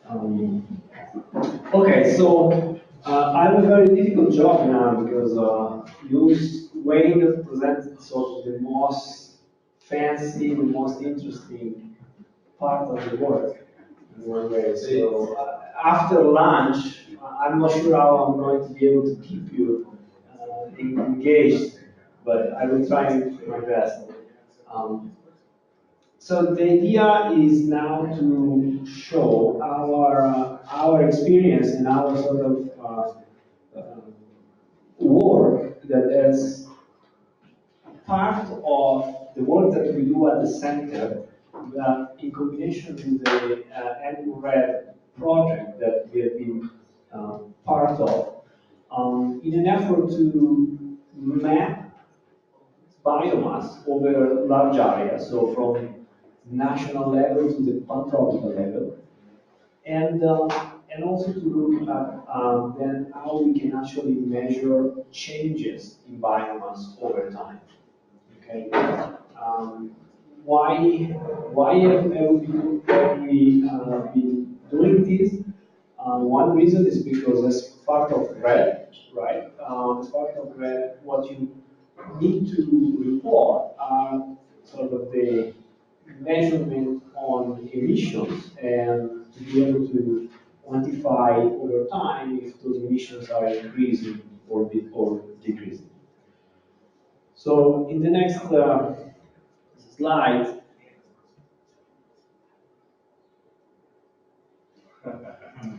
Um, okay, so I have a very difficult job now because Wayne presented sort of the most fancy, the most interesting part of the work in one way. So after lunch, I'm not sure how I'm going to be able to keep you engaged, but I will try my best. Um, so the idea is now to show our experience and our sort of work that is part of the work that we do at the center, that in combination with the NRED project that we have been part of, in an effort to map biomass over large areas, so from national level to the pan-tropical level, and also to look at then how we can actually measure changes in biomass over time. Okay. Um, why have we been doing this? One reason is because as part of RED, right? As part of RED, what you need to report are sort of the measurement on emissions and to be able to quantify over time if those emissions are increasing or decreasing. So in the next slide,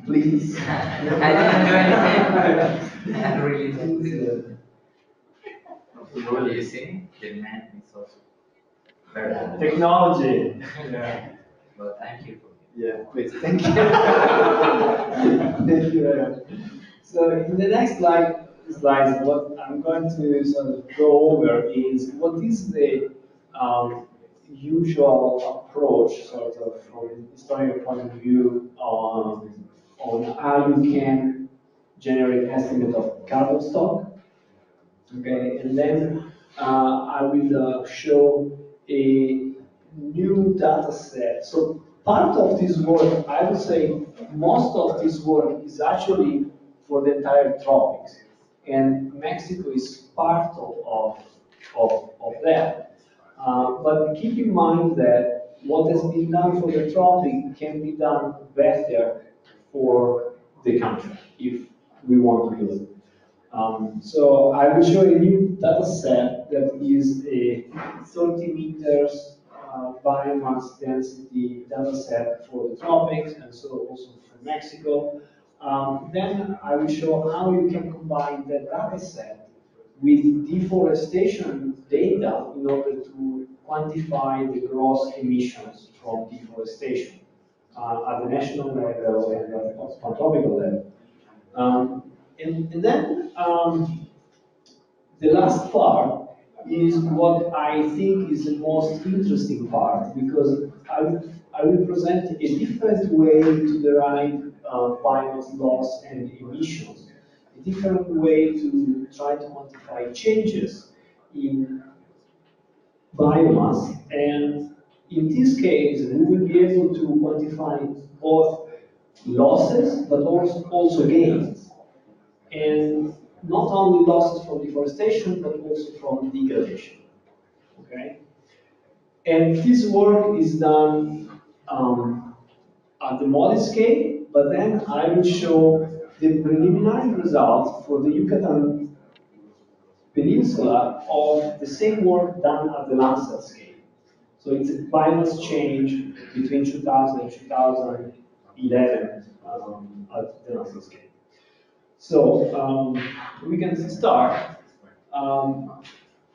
please. I didn't do anything. I really didn't. What do you see? The man is also very good. Technology. Yeah. But thank you for Yeah, please. Thank you. Thank you very much. So in the next slides, what I'm going to sort of go over is what is the usual approach, sort of from a historical point of view, on how you can generate estimate of carbon stock. Okay, and then I will show a new data set. So part of this work, I would say most of this work is actually for the entire tropics. And Mexico is part of that. But keep in mind that what has been done for the tropic can be done better for the country if we want to do it. So I will show a new data set that is a 30 meters biomass density data set for the tropics and so also for Mexico. Then I will show how you can combine that data set with deforestation data in order to quantify the gross emissions from deforestation at the national level and at the tropical level. And then the last part is what I think is the most interesting part because I will present a different way to derive biomass loss and emissions, a different way to try to quantify changes in biomass. And in this case, we will be able to quantify both losses but also gains. And not only losses from deforestation, but also from degradation. Okay? And this work is done at the modest scale, but then I will show the preliminary results for the Yucatan Peninsula of the same work done at the Landsat scale. So it's a biomass change between 2000 and 2011 at the Landsat scale. So we can start.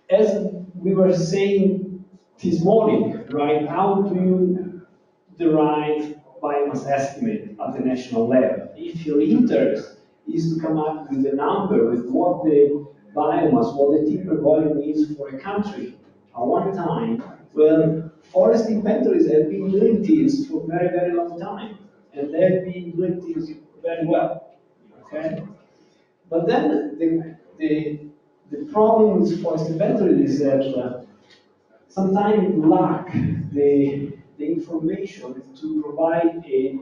As we were saying this morning, right? How do you derive biomass estimate at the national level? If your interest is to come up with a number with what the biomass, what the timber volume is for a country at one time, well, forest inventories have been doing this for a very, very long time, and they've been doing this very well. Okay. But then the problem with forest inventory is that sometimes lack the the information to provide a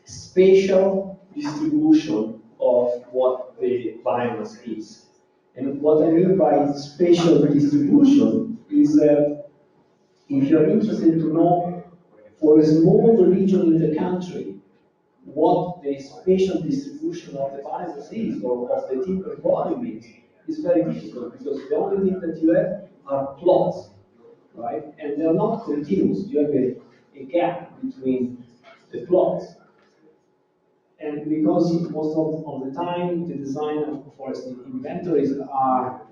spatial distribution of what the biomass is. And what I mean by spatial distribution is that if you're interested to know for a small region in the country what the spatial distribution of the biomass is or of the timber volume is very difficult because the only thing that you have are plots, right? And they're not continuous. You have a gap between the plots. And because most of the time the design of forest inventories are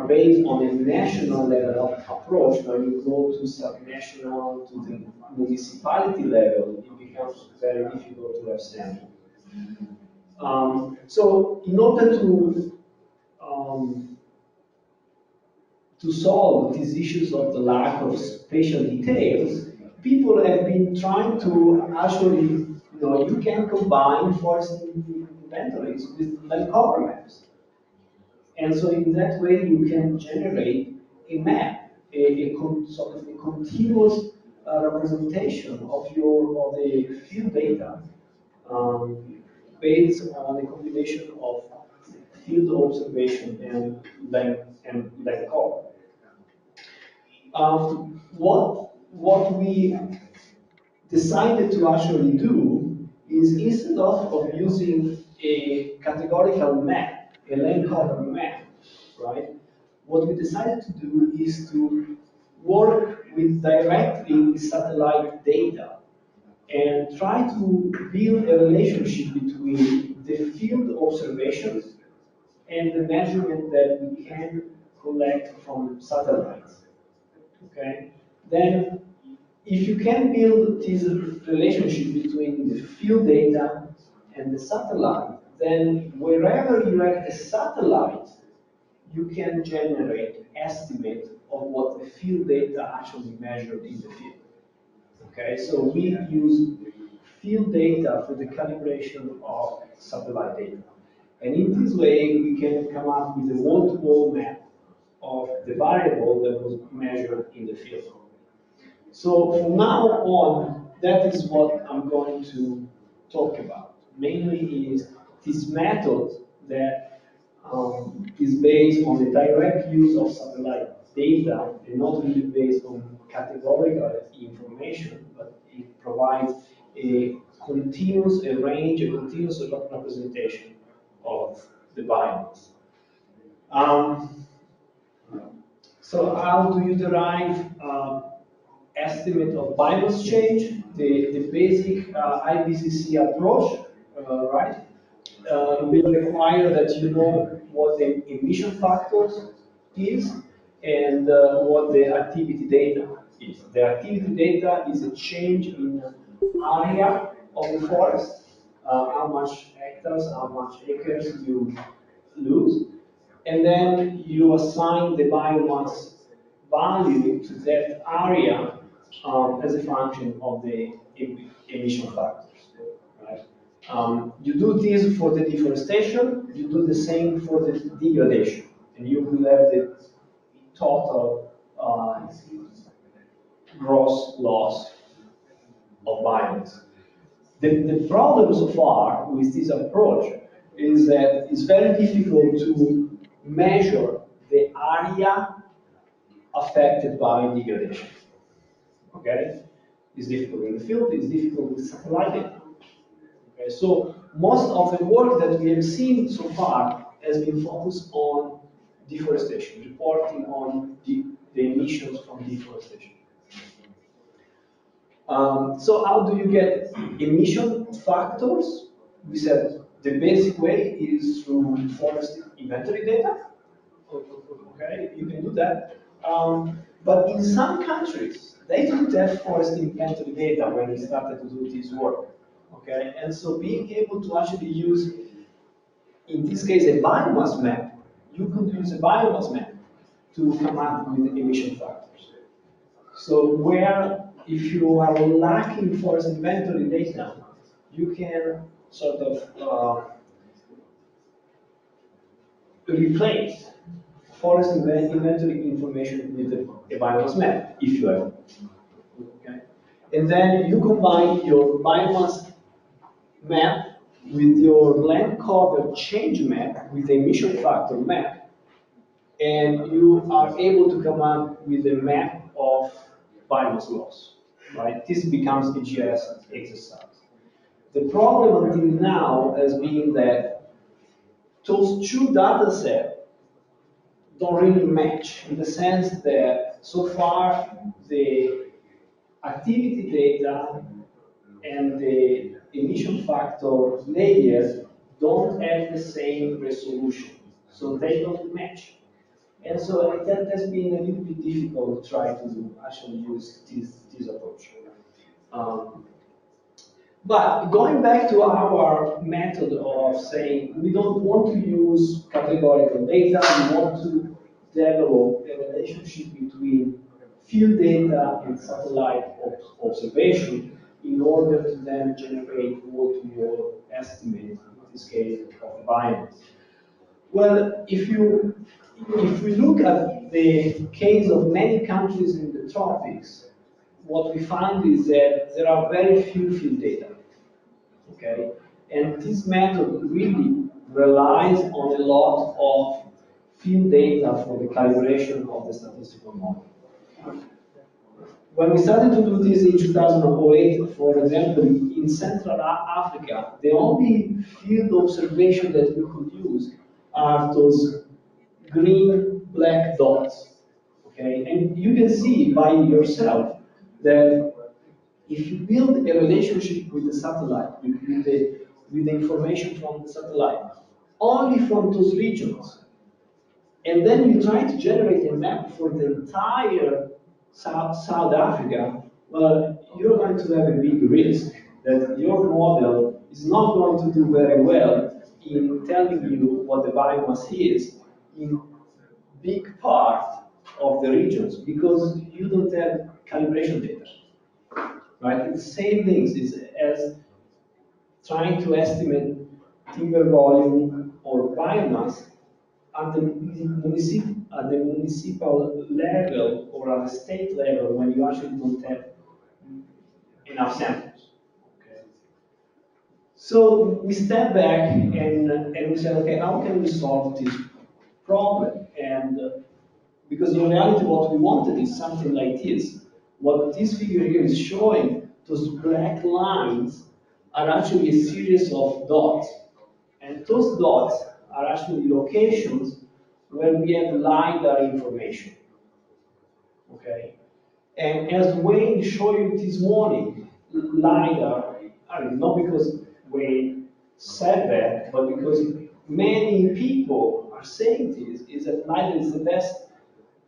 based on a national level approach, when you go to subnational, to the municipality level, it becomes very difficult to have sampling. So in order to solve these issues of the lack of spatial details, people have been trying to actually, you can combine forest inventories with land cover maps. And so in that way, you can generate a map, sort of a continuous representation of the field data based on a combination of field observation and land cover. What we decided to actually do is instead of using a categorical map, a land cover map, right? What we decided to do is to work directly with satellite data and try to build a relationship between the field observations and the measurement that we can collect from satellites. Okay? Then, if you can build this relationship between the field data and the satellite, then wherever you have the satellite, you can generate estimate of what the field data actually measured in the field. Okay, so we use field data for the calibration of satellite data. And in this way, we can come up with a wall-to-wall map of the variable that was measured in the field. So from now on, that is what I'm going to talk about. Mainly is this method that is based on the direct use of satellite data and not really based on categorical information, but it provides a continuous representation of the biomass. So how do you derive estimate of biomass change? The basic IPCC approach, right? Will require that you know what the emission factors is and what the activity data is. The activity data is a change in area of the forest, how much hectares, how much acres you lose, and then you assign the biomass value to that area as a function of the emission factors. Right? You do this for the deforestation, you do the same for the degradation, and you will have the total gross loss of biomass. The problem so far with this approach is that it's very difficult to measure the area affected by degradation. Okay? It's difficult in the field, it's difficult with satellite data. Okay, so most of the work that we have seen so far has been focused on deforestation, reporting on the emissions from deforestation. So how do you get emission factors? We said the basic way is through forest inventory data. Okay, you can do that. But in some countries, they don't have forest inventory data when we started to do this work. Okay, and so being able to actually use, in this case, a biomass map, you could use a biomass map to come up with emission factors. So where, if you are lacking forest inventory data, you can sort of replace forest inventory information with a biomass map, if you have. Okay? And then you combine your biomass map with your land cover change map with the emission factor map, and you are able to come up with a map of biomass loss. Right? This becomes a GIS exercise. The problem until now has been that those two data sets don't really match in the sense that so far the activity data and the emission factor layers don't have the same resolution, so they don't match. And so that has been a little bit difficult to try to actually use this approach. Um, but going back to our method of saying we don't want to use categorical data, we want to develop a relationship between field data and satellite observation in order to then generate what we will estimate, in this case, of biomass. Well, if we look at the case of many countries in the tropics, what we find is that there are very few field data. Okay, and this method really relies on a lot of field data for the calibration of the statistical model. When we started to do this in 2008, for example, in Central Africa, the only field observation that we could use are those green black dots. Okay, and you can see by yourself that if you build a relationship with the satellite, with the information from the satellite, only from those regions, and then you try to generate a map for the entire South Africa, well, you're going to have a big risk that your model is not going to do very well in telling you what the biomass is in big part of the regions because you don't have calibration data. Right? It's the same things as trying to estimate timber volume or biomass at the municipal level or at the state level when you actually don't have enough samples. Okay. So we step back and we say, okay, how can we solve this problem? And because in reality, what we wanted is something like this. What this figure here is showing, those black lines are actually a series of dots. And those dots are actually locations where we have LiDAR information. Okay? And as Wayne showed you this morning, LiDAR, I mean, not because Wayne said that, but because many people are saying this, is that LiDAR is the best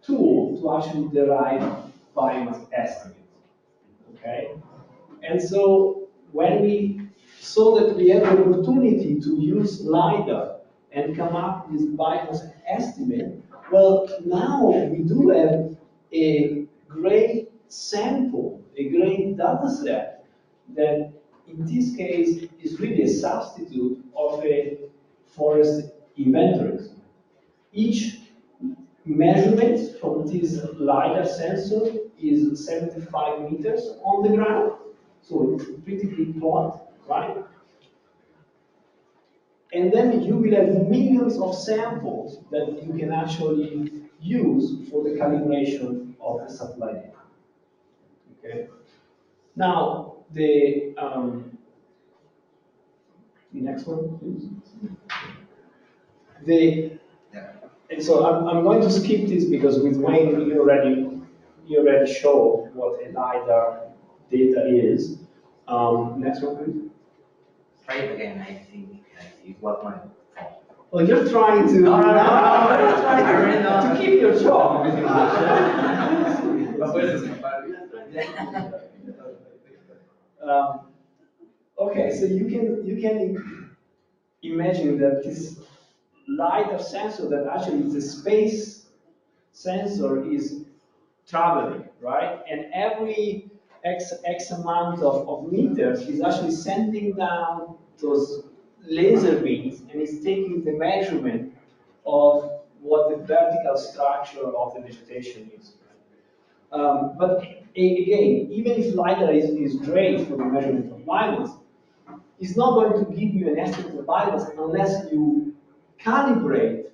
tool to actually derive biomass estimates. Okay? And so when we saw that we had the opportunity to use LiDAR and come up with biomass estimate, well, now we do have a great sample, a great data set that in this case is really a substitute of a forest inventory. Each measurement from this LiDAR sensor is 75 meters on the ground, so it's a pretty big plot, right? And then you will have millions of samples that you can actually use for the calibration of the satellite data. Okay. Now the next one, please. And so I'm going to skip this because with Wayne you already showed what a LiDAR data is. Next one, please. Try it again, I think it was my fault. Well, you're trying to No, you're trying to keep your job. Okay, so you can imagine that this LiDAR sensor that actually is a space sensor is traveling, right? And every X amount of meters is actually sending down those laser beams and is taking the measurement of what the vertical structure of the vegetation is. But again, even if LiDAR is great for the measurement of biomass, it's not going to give you an estimate of biomass unless you calibrate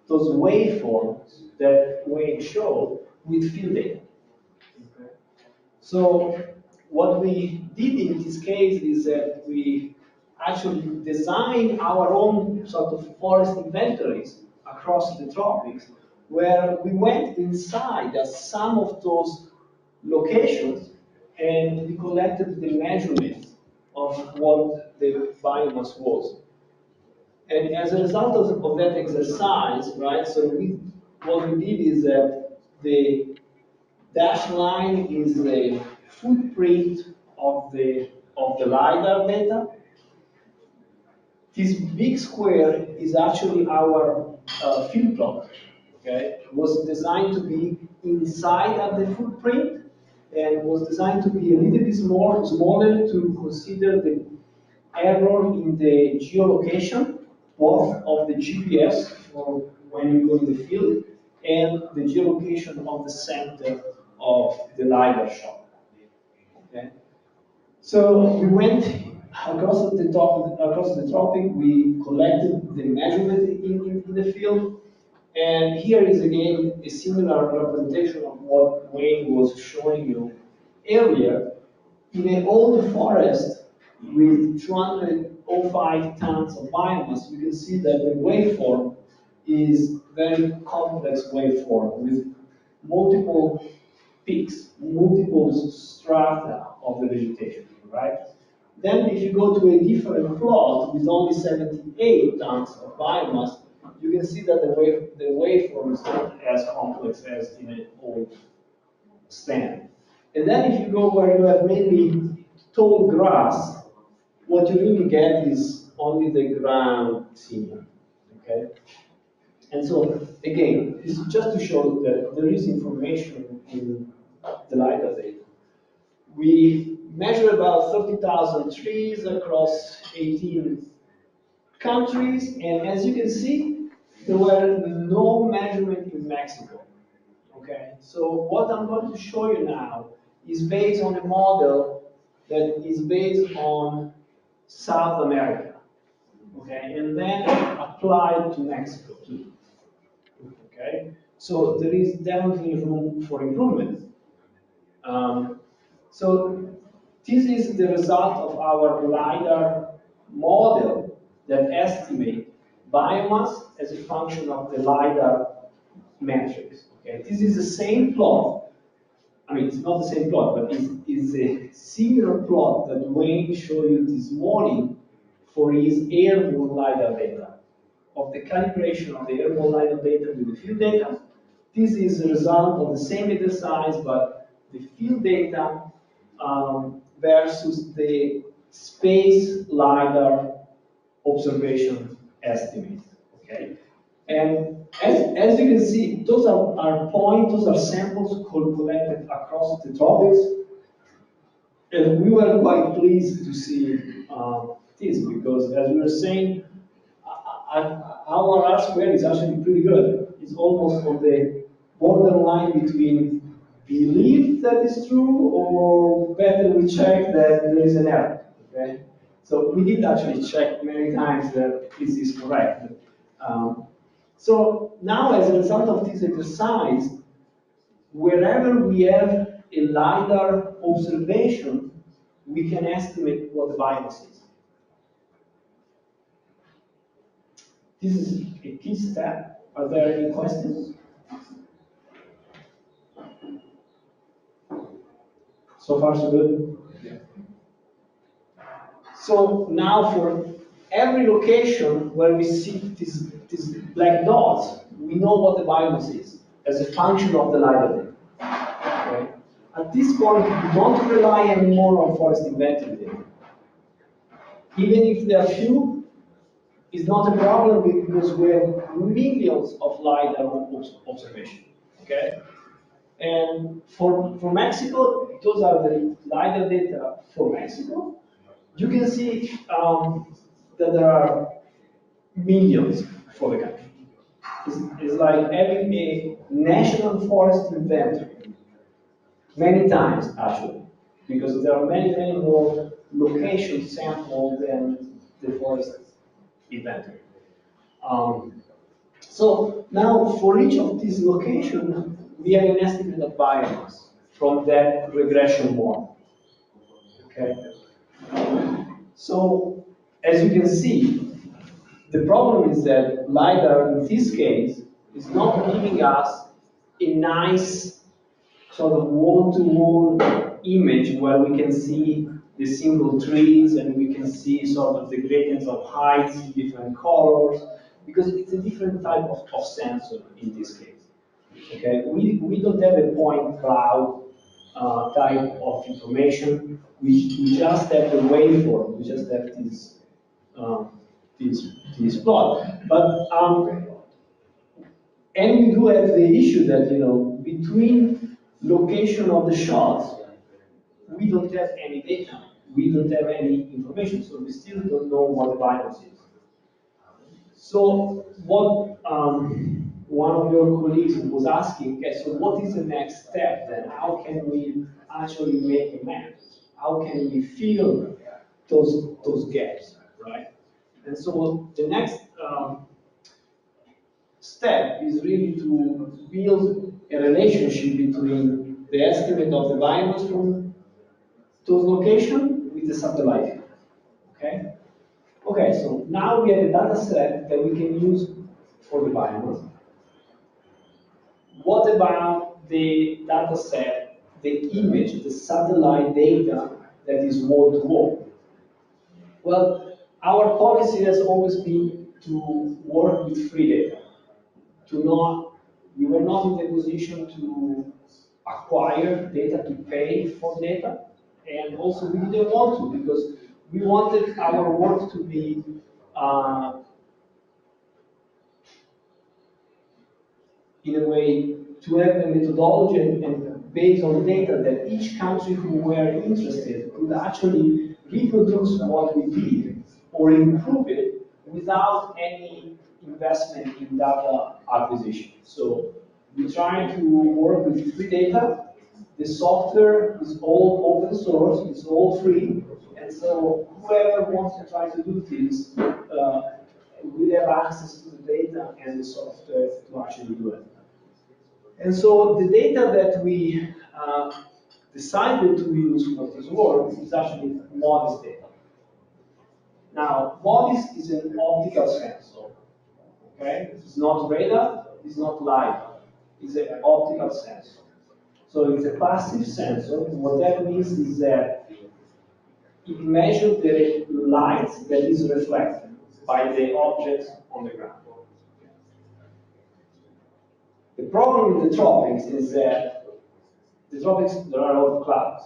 those waveforms that Wayne showed with field data. Okay. So what we did in this case is that we actually designed our own sort of forest inventories across the tropics, where we went inside some of those locations and we collected the measurements of what the biomass was. And as a result of that exercise, right, so what we did is that the dashed line is the footprint of the LiDAR data. This big square is actually our field plot. Okay, it was designed to be inside of the footprint and was designed to be a little bit smaller to consider the error in the geolocation, both of the GPS for when you go in the field and the geolocation of the center of the LiDAR shot. Okay? So we went across the tropic, we collected the measurement in the field, and here is again a similar representation of what Wayne was showing you earlier. In an old forest with 205 tons of biomass, you can see that the waveform is very complex waveform with multiple peaks, multiple strata of the vegetation, right? Then if you go to a different plot with only 78 tons of biomass, you can see that the waveform is not as complex as in an old stand. And then if you go where you have mainly tall grass, what you really get is only the ground scene, okay? And so, again, this is just to show that there is information in the LiDAR data. We measured about 30,000 trees across 18 countries, and as you can see, there were no measurement in Mexico. Okay, so what I'm going to show you now is based on a model that is based on South America. Okay, and then applied to Mexico too. Okay, so there is definitely room for improvement. So this is the result of our LiDAR model that estimate biomass as a function of the LiDAR metrics. Okay, this is the same plot. I mean, it's not the same plot, but it's a similar plot that Wayne showed you this morning for his airborne LiDAR data, of the calibration of the airborne LiDAR data with the field data. This is a result of the same exercise, but the field data versus the space LiDAR observation estimate. Okay, and as you can see, those are samples collected across the tropics, and we were quite pleased to see this because, as we were saying, our R square is actually pretty good. It's almost on the borderline between believe that is true or better we check that there is an error. Okay, so we did actually check many times that this is correct. So now, as a result of this exercise, wherever we have a LiDAR observation, we can estimate what the biomass is. This is a key step. Are there any questions? So far, so good? Yeah. So now for every location where we see these black dots, we know what the biomass is as a function of the LiDAR data. Okay? At this point, we don't rely anymore on forest inventory data. Even if there are few, it's not a problem because we have millions of LiDAR observations. Okay? And for Mexico, those are the LiDAR data for Mexico. You can see that there are millions for the country. is like having a national forest inventory, many times actually, because there are many more locations sampled than the forest inventory. Um, so now for each of these locations, we have an estimate of biomass from that regression model. Okay. So as you can see, the problem is that LiDAR in this case is not giving us a nice sort of wall-to-wall image where we can see the single trees and we can see sort of the gradients of heights in different colors, because it's a different type of sensor in this case. Okay, we don't have a point cloud type of information. We just have the waveform. We just have um, this this plot. But and we do have the issue that between location of the shots, we don't have any data. We don't have any information, so we still don't know what the virus is. So what one of your colleagues was asking, okay, so what is the next step then? How can we actually make a map? How can we fill those gaps, right? And so the next step is really to build a relationship between the estimate of the biomass from those locations with the satellite. Okay? Okay, so now we have a data set that we can use for the biomass. What about the data set, the image, the satellite data that is wall-to-wall? Well, our policy has always been to work with free data. We were not in the position to acquire data, to pay for data, and also we didn't want to because we wanted our work to be in a way to have a methodology and based on data that each country who were interested could actually reproduce what we did or improve it without any investment in data acquisition. So we try to work with free data. The software is all open source, it's all free, and so whoever wants to try to do this will have access to the data and the software to actually do it. And so the data that we decided to use for this work is actually MODIS data. Now, MODIS is an optical sensor. Okay, it's not radar, it's not LiDAR. It's an optical sensor. So it's a passive sensor. What that means is that it measures the light that is reflected by the objects on the ground. The problem with the tropics is that the tropics, there are a lot of clouds.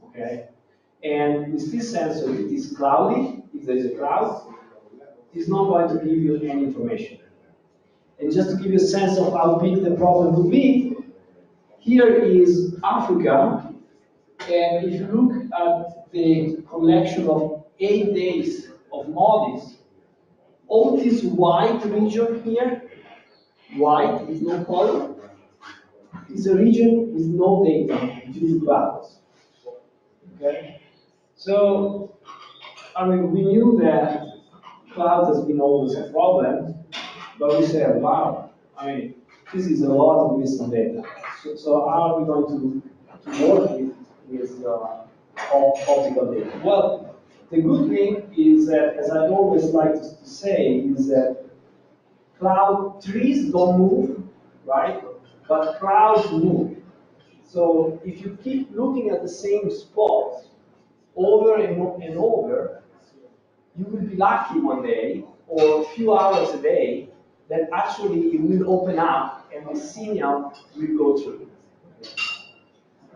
Okay? And with this sensor, if it is cloudy, if there is a cloud, it's not going to give you any information. And just to give you a sense of how big the problem would be, here is Africa, and if you look at the collection of 8 days of MODIS, all this white region here, white with no color, is a region with no data due to clouds. Okay? So, I mean, we knew that clouds has been always a problem, but we said, wow, I mean, this is a lot of missing data. So how are we going to work with optical data? Well, the good thing is that, as I always like to say, is that trees don't move, right? But clouds move. So if you keep looking at the same spot over and over, you will be lucky one day, or a few hours a day, that actually it will open up and the signal will go through.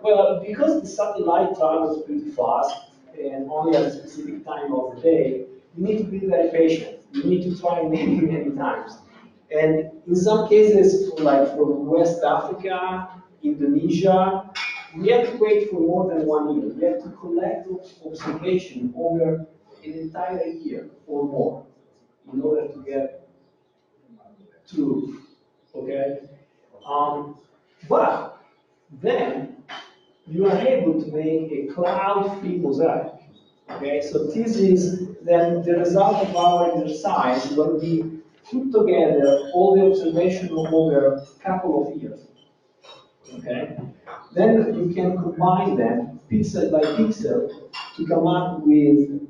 Well, because the satellite travels pretty fast and only at a specific time of the day, you need to be very patient. You need to try many times. And in some cases, like from West Africa, Indonesia, we have to wait for more than 1 year. We have to collect observation over an entire year or more in order to get true, okay? But then you are able to make a cloud-free mosaic. Okay, so this is then the result of our exercise when we put together all the observation over a couple of years. Okay, then you can combine them pixel by pixel to come up with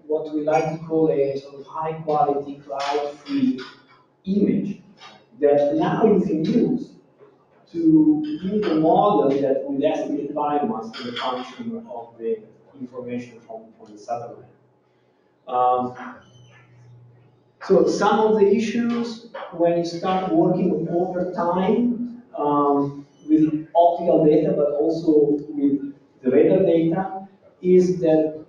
what we like to call a sort of high-quality cloud-free image that now you can use to build a model that will estimate biomass as a function of the information from the satellite. Um, so some of the issues when you start working over time with optical data, but also with the radar data, is that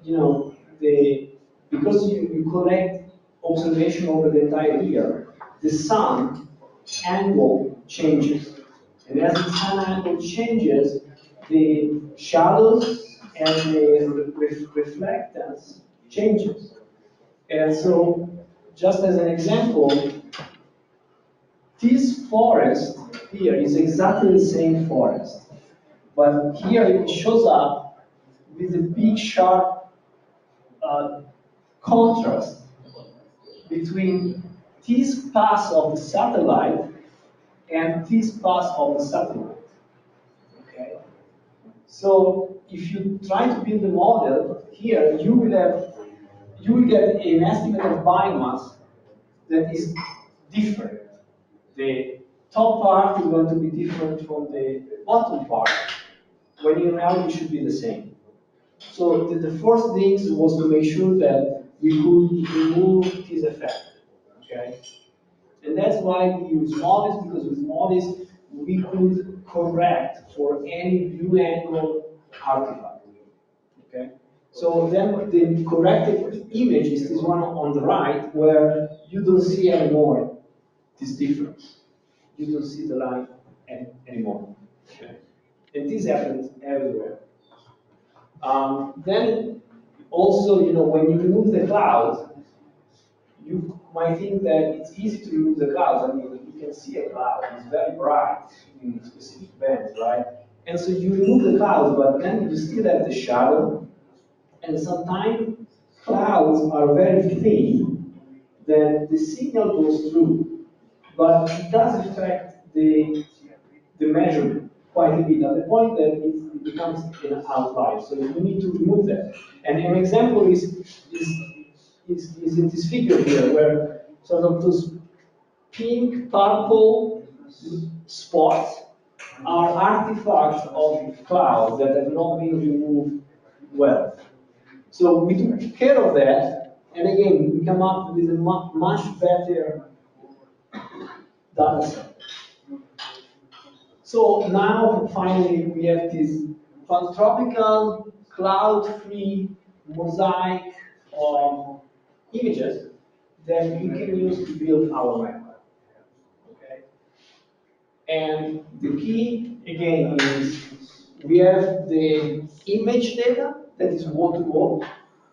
because you collect observation over the entire year, the sun angle changes. And as the sun angle changes, the shadows and the reflectance changes. And so, just as an example, this forest here is exactly the same forest. But here it shows up with a big sharp contrast between this pass of the satellite and this pass of the satellite. Okay? So if you try to build a model here, you will get an estimate of biomass that is different. The top part is going to be different from the bottom part, when in reality it should be the same. So the first thing was to make sure that we could remove this effect. Okay? And that's why we use MODIS, because with MODIS we could correct for any view angle artifact. Okay? So then the corrected image is this one on the right, where you don't see anymore this difference. You don't see the line anymore. Okay? And this happens everywhere. Then also, when you remove the clouds, you might think that it's easy to remove the clouds. I mean, you can see a cloud. It's very bright in specific bands, right? And so you remove the clouds, but then you still have the shadow. And sometimes clouds are very thin, then the signal goes through. But it does affect the measurement quite a bit, at the point that it becomes an outlier. So you need to remove that. And an example is in this figure here, where sort of those pink, purple spots are artifacts of clouds that have not been removed well. So we took care of that, and again, we come up with a much better data set. So now, finally, we have these pantropical, cloud-free mosaic images that we can use to build our map. Okay? And the key, again, is we have the image data, that is wall-to-wall.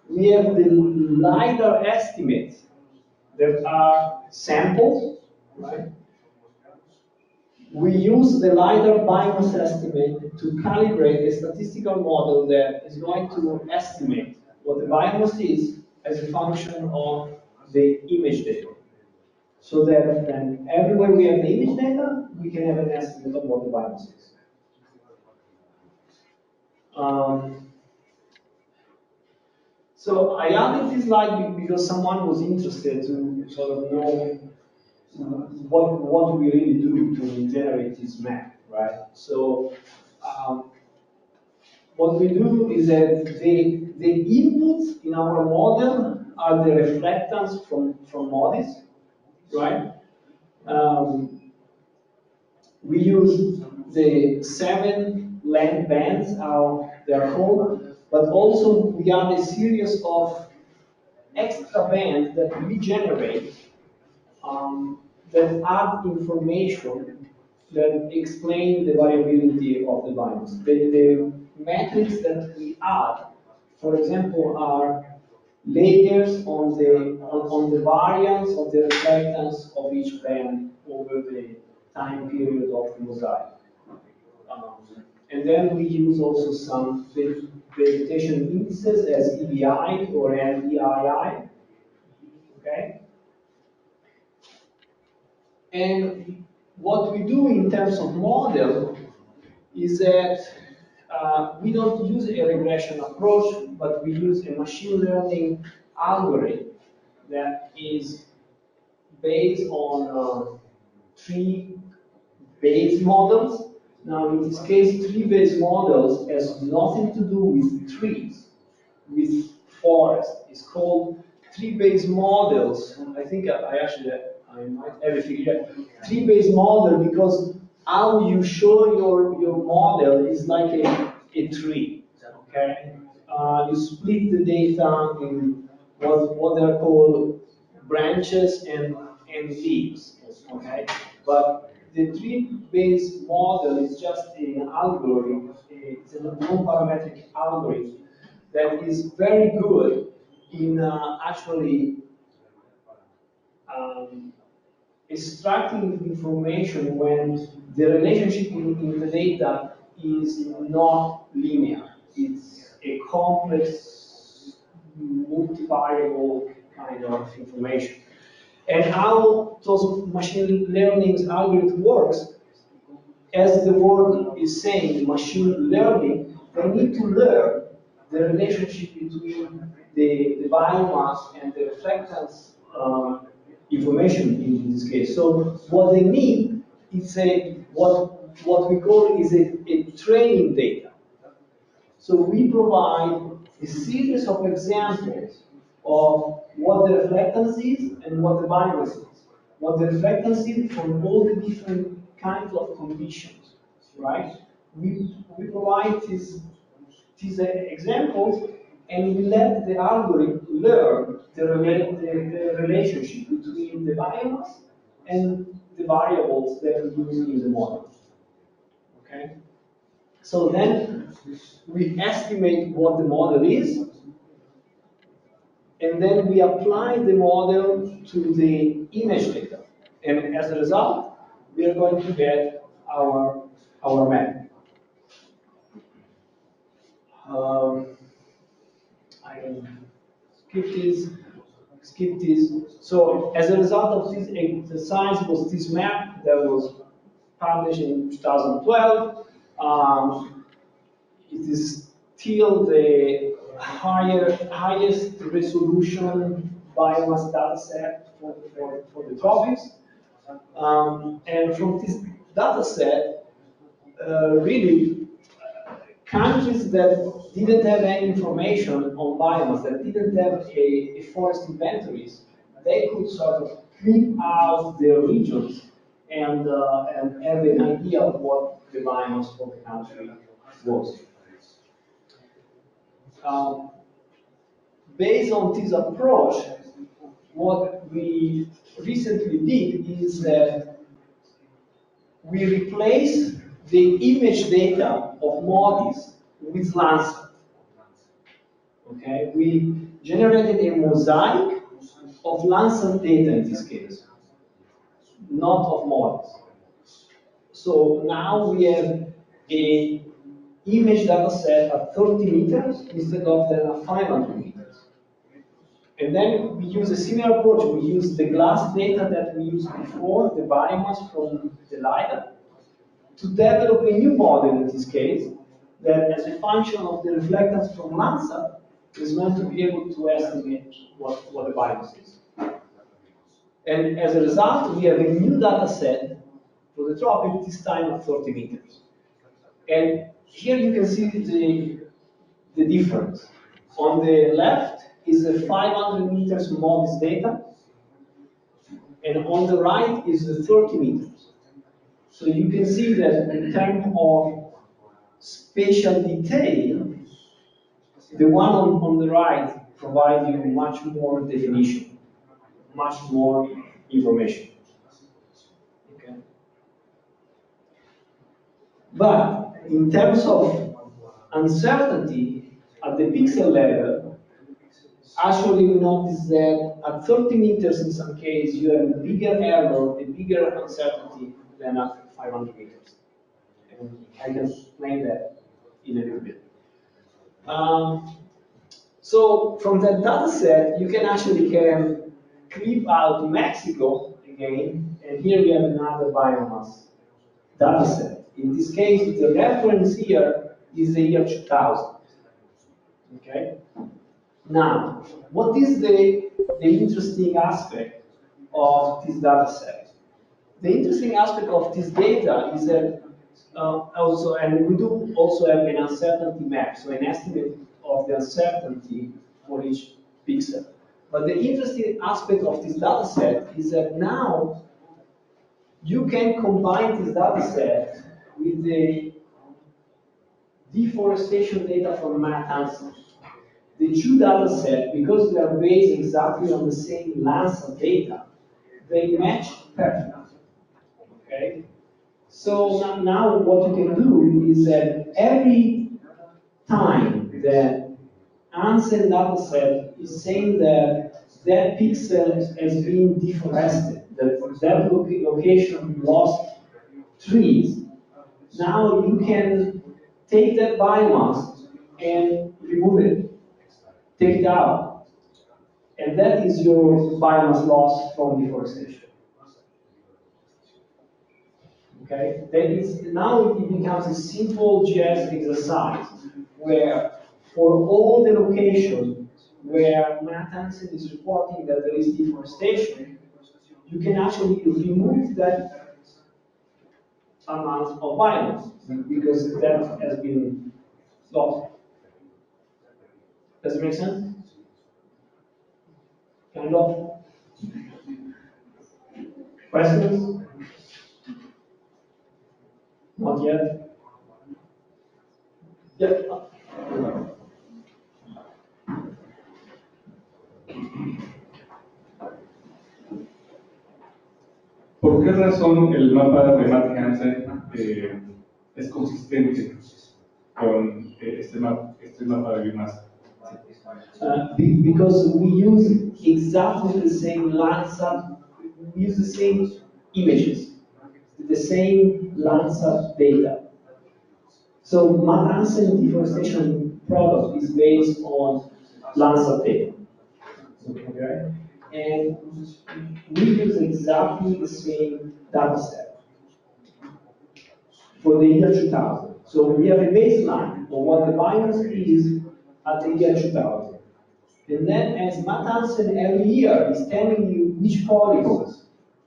We have the LiDAR estimates that are samples, right? We use the LiDAR biomass estimate to calibrate a statistical model that is going to estimate what the biomass is as a function of the image data. So that then everywhere we have the image data, we can have an estimate of what the biomass is. So I added this slide because someone was interested to sort of know what we really do to generate this map, right? So what we do is that the inputs in our model are the reflectance from MODIS, right? We use the 7 length bands, how they are called, but also we add a series of extra bands that we generate that add information that explain the variability of the biomass. The metrics that we add, for example, are layers on the variance of the reflectance of each band over the time period of the mosaic. Um, and then we use also some vegetation indices as EBI or NEII. Okay? And what we do in terms of model is that we don't use a regression approach, but we use a machine learning algorithm that is based on three base models. Now, in this case, three base models has nothing to do with trees, with forest. It's called three base models. I think I might have it figured out. Three base model because how you show your model is like a tree. Okay, you split the data in what they're called branches and leaves. Okay, but the tree-based model is just an algorithm. It's a non-parametric algorithm that is very good in actually extracting information when the relationship in the data is not linear. It's a complex, multivariable kind of information. And how those machine learning algorithm works, as the word is saying, machine learning, they need to learn the relationship between the biomass and the reflectance information in this case. So what they need is what we call is a training data. So we provide a series of examples of what the reflectance is and what the biomass is. What the reflectance is from all the different kinds of conditions, right? We provide these examples and we let the algorithm learn the relationship between the biomass and the variables that we use in the model. Okay? So then we estimate what the model is, and then we apply the model to the image data. And as a result, we are going to get our map. I can skip this. So as a result of this exercise was this map that was published in 2012. It is still the highest resolution biomass data set for the tropics. And from this data set, really, countries that didn't have any information on biomass, that didn't have a forest inventories, they could sort of clip out their regions and have an idea of what the biomass for the country was. Based on this approach, what we recently did is that we replaced the image data of MODIS with Landsat. Okay, we generated a mosaic of Landsat data in this case, not of MODIS. So now we have a image data set at 30 meters instead of the 500 meters. And then we use a similar approach. We use the glass data that we used before, the biomass from the LiDAR, to develop a new model in this case, that as a function of the reflectance from Landsat is meant to be able to estimate what the biomass is. And as a result, we have a new data set for the tropic, this time of 30 meters. And here you can see the difference. On the left is the 500 meters MODIS data, and on the right is the 30 meters. So you can see that in terms of spatial detail, the one on the right provides you much more definition, much more information. Okay. But in terms of uncertainty at the pixel level, actually we noticed that at 30 meters in some case, you have a bigger error, a bigger uncertainty than at 500 meters. And I can explain that in a little bit. Um, so from that data set, you can actually clip out Mexico again, and here we have another biomass data set. In this case, the reference here is the year 2000. Okay? Now, what is the interesting aspect of this data set? The interesting aspect of this data is that also, and we do also have an uncertainty map, so an estimate of the uncertainty for each pixel. But the interesting aspect of this data set is that now you can combine this data set with the deforestation data from Matt Hansen. The two data sets, because they are based exactly on the same Landsat data, they match perfectly. Okay? So now what you can do is that every time that Hansen data set is saying that that pixel has been deforested, that location lost trees, now you can take that biomass and remove it, take it out. And that is your biomass loss from deforestation. Okay? That is, now it becomes a simple GIS exercise where for all the locations where Matt Hansen is reporting that there is deforestation, you can actually remove that amount of biomass because that has been lost. Does it make sense? Kind of? Questions? Not yet? Yeah. ¿Por qué razón el mapa de Matt Hansen es consistente con este mapa de biomasa? Because we use exactly the same Landsat, we use the same images, the same Landsat data. So Matt Hansen deforestation product is based on Landsat data. Okay? And we use exactly the same data set for the year 2000. So we have a baseline of what the biomass is at the year 2000. And then as Matt Hansen every year is telling you which polygons,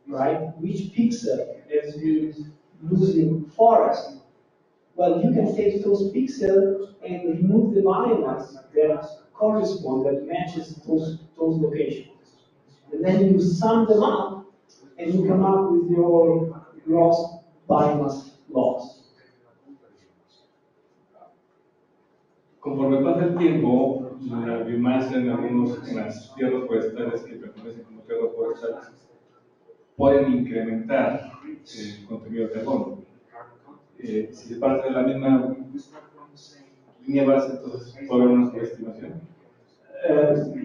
right, which pixel has been losing forest, well, you can take those pixels and remove the biomass that correspond, that matches those locations. And then you sum them up and you come up with your gross biomass loss. Conforme pasa el tiempo, la biomasa en las tierras forestales que pertenecen como tierras forestales pueden incrementar el contenido de carbono. Si se parte de la misma línea base, entonces puede haber una subestimación.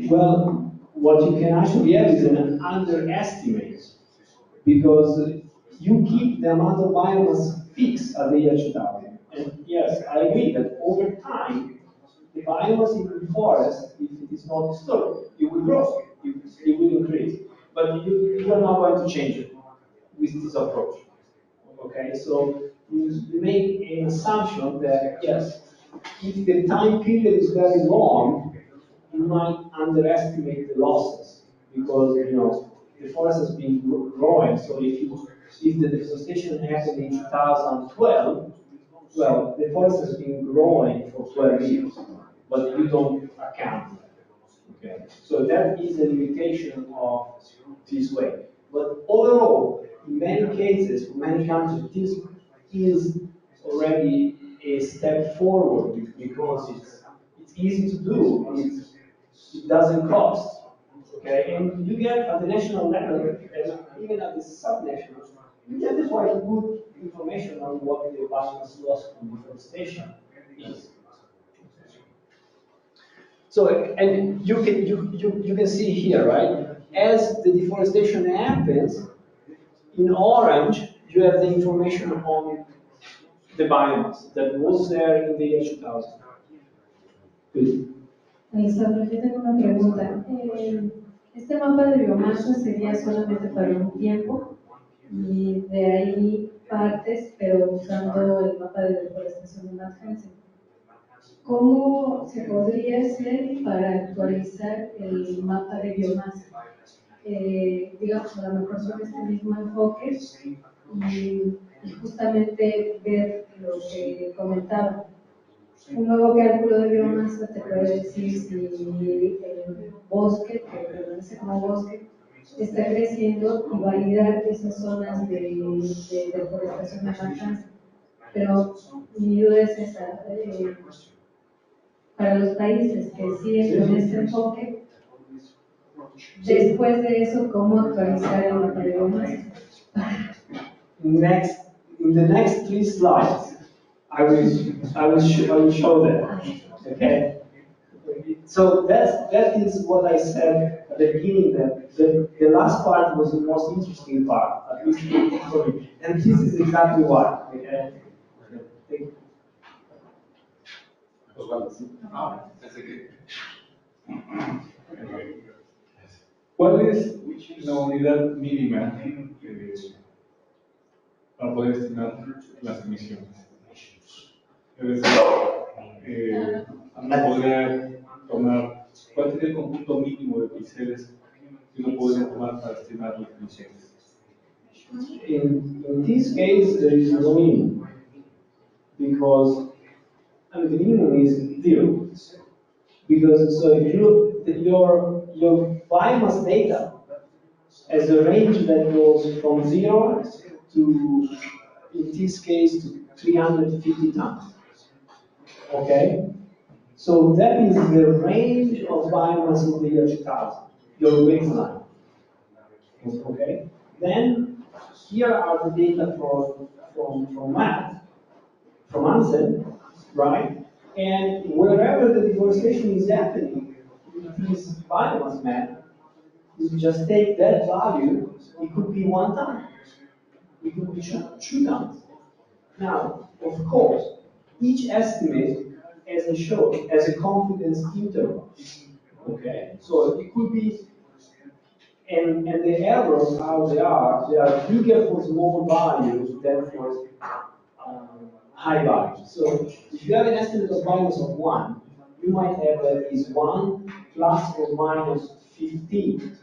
Well, what you can actually have is an underestimate because you keep the amount of biomass fixed at the year 2000. And yes, I agree that over time, the biomass in the forest, if it is not disturbed, it will grow, it will increase. But you are not going to change it with this approach. Okay, so you make an assumption that yes, if the time period is very long, you might underestimate the losses because the forest has been growing. So if the deforestation happened in 2012, well, the forest has been growing for 12 years, but you don't account. Okay, so that is a limitation of this way. But overall, in many cases, for many countries, this is already a step forward because it's easy to do. It doesn't cost. Okay, and you get at the national level, and even at the sub-national, you get quite good information on what the biomass loss from deforestation is. So, and you can see here, right? As the deforestation happens, in orange, you have the information on the biomass that was there in the year 2000. Please. Alessandro, yo tengo una pregunta. Este mapa de biomasa sería solamente para un tiempo y de ahí partes, pero usando el mapa de deforestación de Matt Hansen. ¿Cómo se podría hacer para actualizar el mapa de biomasa? Digamos, a lo mejor con este mismo enfoque y justamente ver lo que comentaba. Un nuevo cálculo de biomasa te puede decir si el bosque, que permanece como bosque, está creciendo y validar esas zonas de deforestación de Matanza. Pero mi duda es esa, para los países que siguen con este enfoque, después de eso, ¿cómo actualizar el mapa de biomasa? In the next 3 slides, I will show that. Okay. So that is what I said at the beginning. That the last part was the most interesting part, at least for me. And this is exactly why. Okay. ¿Cuál es la unidad mínima para poder estimar las emisiones? Es decir, uno podría tomar, ¿cuál sería el conjunto mínimo de píxeles que uno podría tomar para estimar las emisiones? In this case, there is no minimum because the minimum is 0. Because so your biomass data has a range that goes from 0 to, in this case, to 350 tons. Okay? So that is the range of biomass in the year 2000, your baseline. Okay? Then, here are the data from MAT, from ANSEN, right? And wherever the deforestation is happening with this biomass map, you just take that value, it could be 1 ton, it could be 2 tons. Now, of course, each estimate has a confidence interval. Okay, so it could be, and the errors, how they are bigger for small values than for high values. So if you have an estimate of biomass of 1, you might have at least 1 plus or minus 15.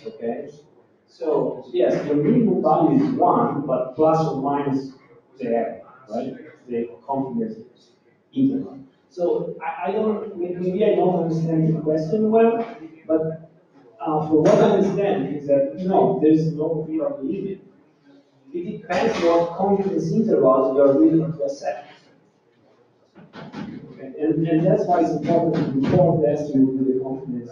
Okay? So yes, the minimum value is 1, but plus or minus the error, right? The confidence interval. So I don't, maybe I don't understand the question well, but for what I understand is that no, there is no real limit. It depends what confidence interval you are willing to accept. Okay? And that's why it's important to conform the estimate with the confidence